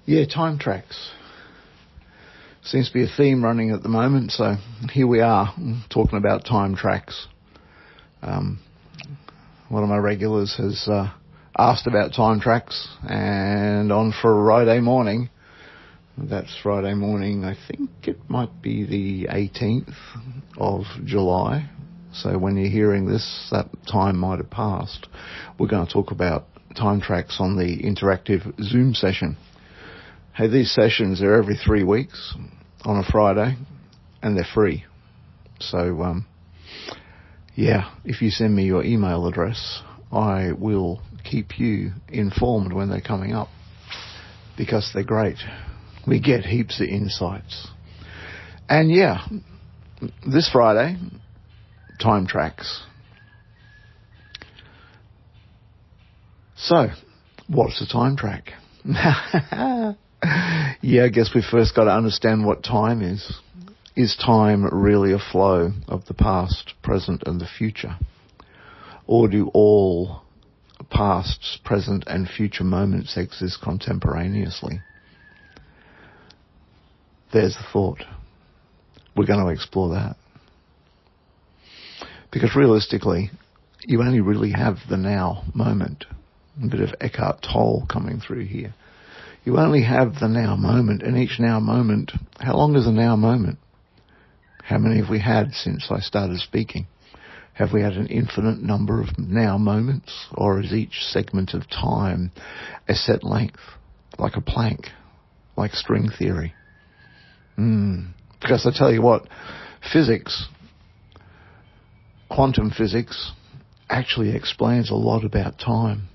Yeah, time tracks. Seems to be a theme running at the moment, so here we are talking about time tracks. One of my regulars has asked about time tracks, and on Friday morning, that's Friday morning, I think it might be the 18th of July, so when you're hearing this, that time might have passed. We're going to talk about time tracks on the interactive Zoom session. Hey, these sessions are every 3 weeks on a Friday, and they're free. So, if you send me your email address, I will keep you informed when they're coming up, because they're great. We get heaps of insights. And this Friday, time tracks. So, what's a time track? I guess we first got to understand what time is. Is time really a flow of the past, present, and the future? Or do all past, present, and future moments exist contemporaneously? There's the thought. We're going to explore that. Because realistically, you only really have the now moment. A bit of Eckhart Tolle coming through here. You only have the now moment, and each now moment, how long is a now moment? How many have we had since I started speaking? Have we had an infinite number of now moments, or is each segment of time a set length, like a plank, like string theory? Because I tell you what, physics, quantum physics, actually explains a lot about time.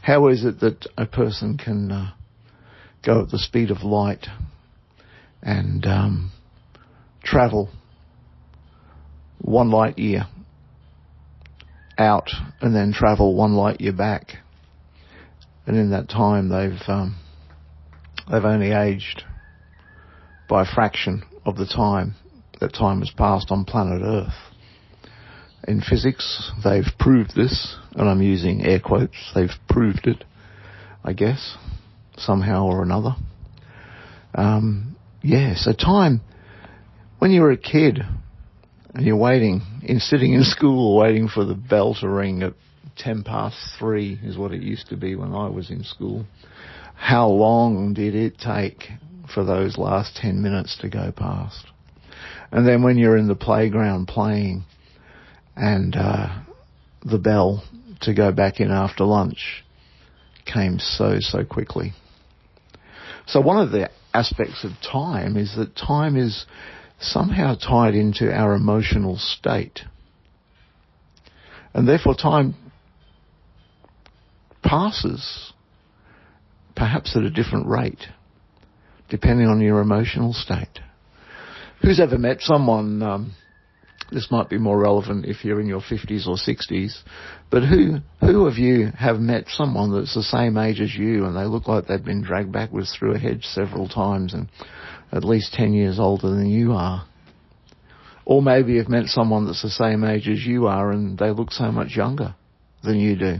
How is it that a person can go at the speed of light and travel 1 light year out and then travel 1 light year back, and in that time they've only aged by a fraction of the time that time has passed on planet Earth? In physics, they've proved this, and I'm using air quotes. They've proved it, I guess, somehow or another. So time, when you were a kid and you're sitting in school waiting for the bell to ring at 3:10 is what it used to be when I was in school. How long did it take for those last 10 minutes to go past? And then when you're in the playground playing and the bell to go back in after lunch came so quickly. So one of the aspects of time is that time is somehow tied into our emotional state. And therefore time passes, perhaps at a different rate, depending on your emotional state. Who's ever met someone, this might be more relevant if you're in your 50s or 60s, but who of you have met someone that's the same age as you and they look like they've been dragged backwards through a hedge several times and at least 10 years older than you are? Or maybe you've met someone that's the same age as you are and they look so much younger than you do.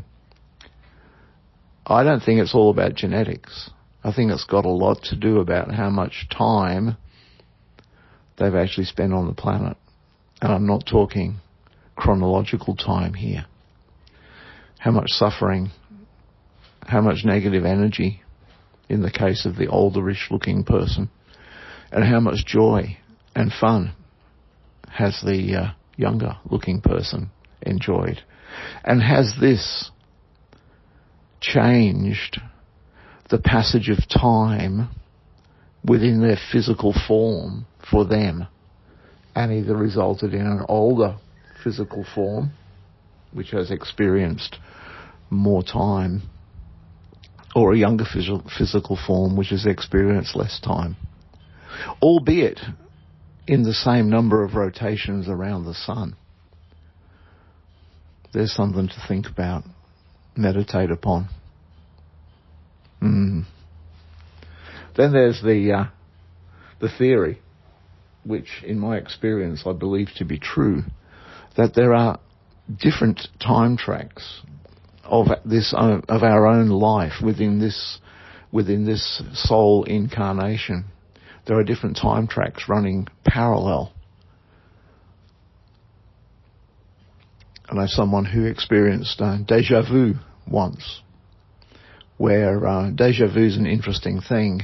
I don't think it's all about genetics. I think it's got a lot to do about how much time they've actually spent on the planet. And I'm not talking chronological time here. How much suffering, how much negative energy in the case of the olderish looking person, and how much joy and fun has the younger looking person enjoyed. And has this changed the passage of time within their physical form for them, and either resulted in an older physical form, which has experienced more time, or a younger physical form, which has experienced less time, albeit in the same number of rotations around the sun. There's something to think about, meditate upon. Then there's the theory, which in my experience I believe to be true, that there are different time tracks of our own life within this within this soul incarnation, there are different time tracks running parallel. I know someone who experienced deja vu once, where deja vu is an interesting thing.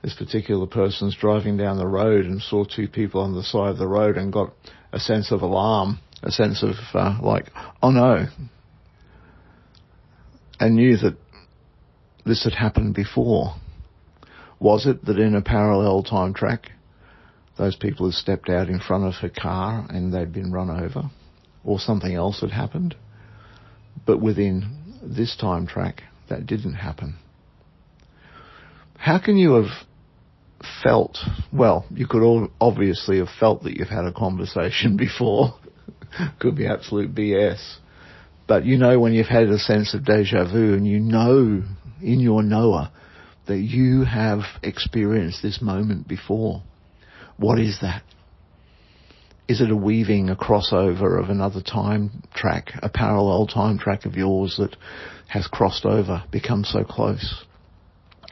This particular person's driving down the road and saw two people on the side of the road and got a sense of alarm, a sense of like, oh no, and knew that this had happened before. Was it that in a parallel time track, those people had stepped out in front of her car and they'd been run over, or something else had happened? But within this time track, that didn't happen. How can you have felt, well, you could all obviously have felt that you've had a conversation before. Could be absolute BS. But you know when you've had a sense of deja vu, and you know in your knower that you have experienced this moment before. What is that? Is it a weaving, a crossover of another time track, a parallel time track of yours that has crossed over, become so close?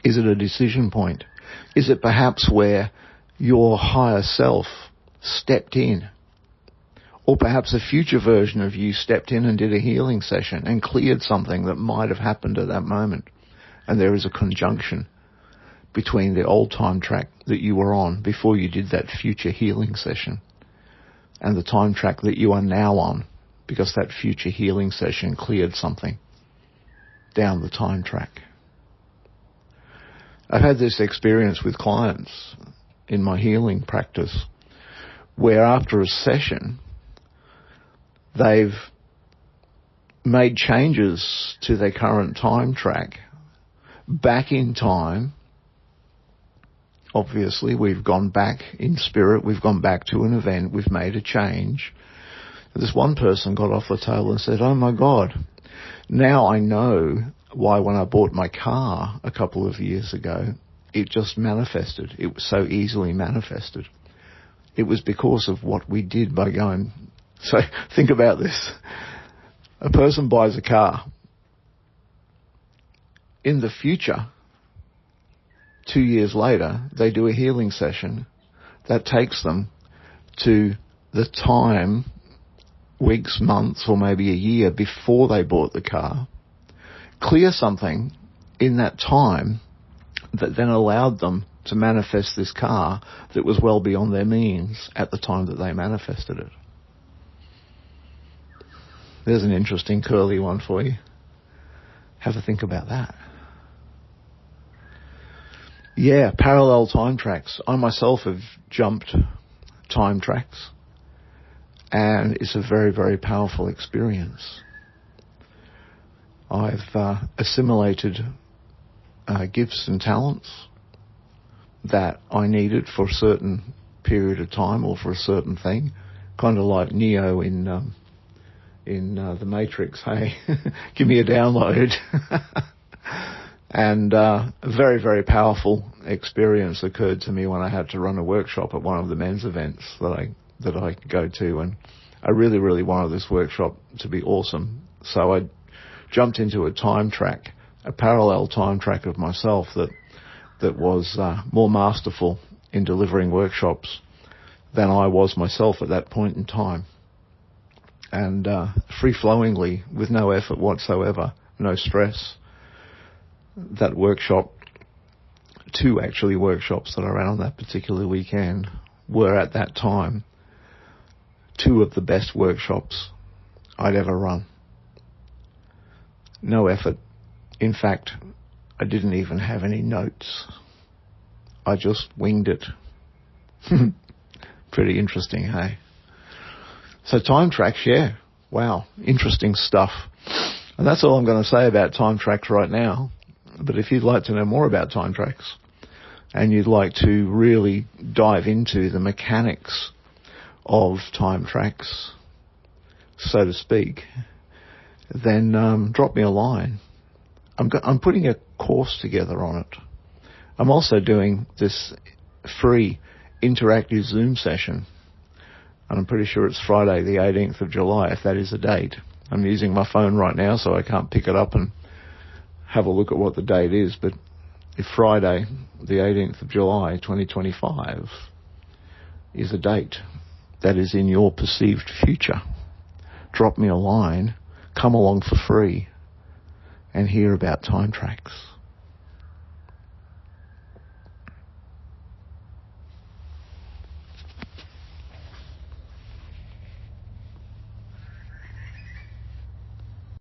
Is it a decision point? Is it perhaps where your higher self stepped in? Or perhaps a future version of you stepped in and did a healing session and cleared something that might have happened at that moment. And there is a conjunction between the old time track that you were on before you did that future healing session and the time track that you are now on, because that future healing session cleared something down the time track. I've had this experience with clients in my healing practice where after a session, they've made changes to their current time track back in time. Obviously, we've gone back in spirit, we've gone back to an event, we've made a change. This one person got off the table and said, oh my God, now I know why when I bought my car a couple of years ago, it just manifested. It was so easily manifested. It was because of what we did by going. So think about this. A person buys a car. In the future, 2 years later, they do a healing session that takes them to the time, weeks, months, or maybe a year before they bought the car, clear something in that time that then allowed them to manifest this car that was well beyond their means at the time that they manifested it. There's an interesting curly one for you. Have a think about that. Yeah, parallel time tracks. I myself have jumped time tracks, and it's a very, very powerful experience. I've assimilated gifts and talents that I needed for a certain period of time or for a certain thing, kind of like Neo in The Matrix. Hey, give me a download. And a very, very powerful experience occurred to me when I had to run a workshop at one of the men's events that I go to, and I really, really wanted this workshop to be awesome. So I jumped into a time track, a parallel time track of myself that was more masterful in delivering workshops than I was myself at that point in time. And free-flowingly, with no effort whatsoever, no stress, that workshop, two actually workshops that I ran on that particular weekend, were at that time two of the best workshops I'd ever run. No effort. In fact, I didn't even have any notes. I just winged it. Pretty interesting, hey? So time tracks, yeah. Wow, interesting stuff. And that's all I'm going to say about time tracks right now. But if you'd like to know more about time tracks, and you'd like to really dive into the mechanics of time tracks, so to speak, then drop me a line. I'm putting a course together on it. I'm also doing this free interactive Zoom session, and I'm pretty sure it's Friday the 18th of July, if that is a date. I'm using my phone right now, so I can't pick it up and have a look at what the date is, but if Friday, the 18th of July 2025, is a date that is in your perceived future, drop me a line, come along for free, and hear about Time Trax.